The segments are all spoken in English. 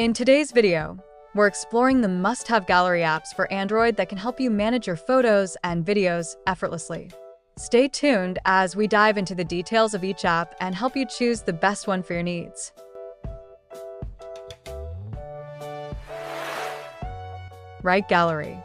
In today's video, we're exploring the must-have gallery apps for Android that can help you manage your photos and videos effortlessly. Stay tuned as we dive into the details of each app and help you choose the best one for your needs. Right Gallery.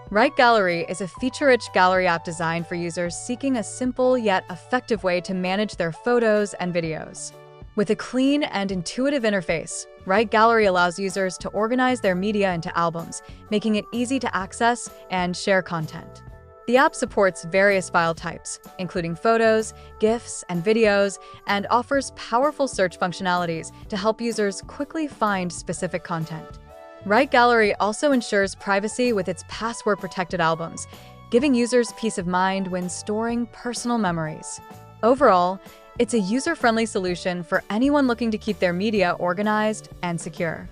Right Gallery is a feature-rich gallery app designed for users seeking a simple yet effective way to manage their photos and videos. With a clean and intuitive interface, Right Gallery allows users to organize their media into albums, making it easy to access and share content. The app supports various file types, including photos, GIFs, and videos, and offers powerful search functionalities to help users quickly find specific content. Right Gallery also ensures privacy with its password-protected albums, giving users peace of mind when storing personal memories. Overall, it's a user-friendly solution for anyone looking to keep their media organized and secure.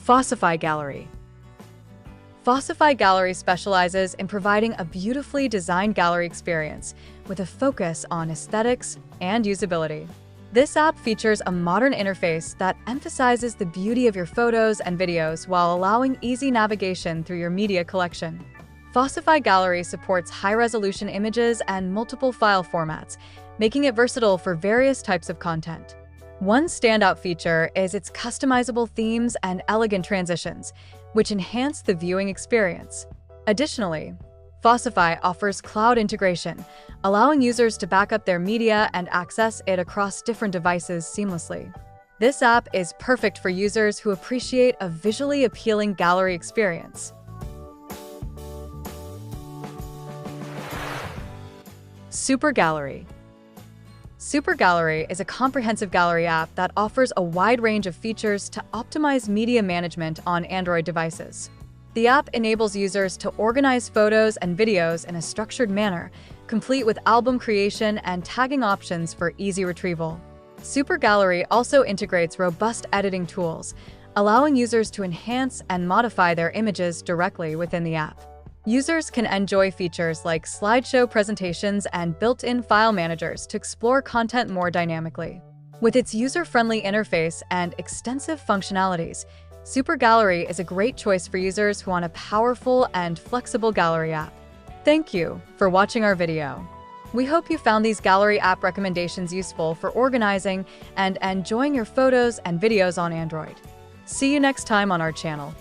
Fossify Gallery. Fossify Gallery specializes in providing a beautifully designed gallery experience with a focus on aesthetics and usability. This app features a modern interface that emphasizes the beauty of your photos and videos while allowing easy navigation through your media collection. Fossify Gallery supports high-resolution images and multiple file formats, making it versatile for various types of content. One standout feature is its customizable themes and elegant transitions, which enhance the viewing experience. Additionally, Fossify offers cloud integration, allowing users to back up their media and access it across different devices seamlessly. This app is perfect for users who appreciate a visually appealing gallery experience. Super Gallery. Super Gallery is a comprehensive gallery app that offers a wide range of features to optimize media management on Android devices. The app enables users to organize photos and videos in a structured manner, complete with album creation and tagging options for easy retrieval. Super Gallery also integrates robust editing tools, allowing users to enhance and modify their images directly within the app. Users can enjoy features like slideshow presentations and built-in file managers to explore content more dynamically. With its user-friendly interface and extensive functionalities, Super Gallery is a great choice for users who want a powerful and flexible gallery app. Thank you for watching our video. We hope you found these gallery app recommendations useful for organizing and enjoying your photos and videos on Android. See you next time on our channel.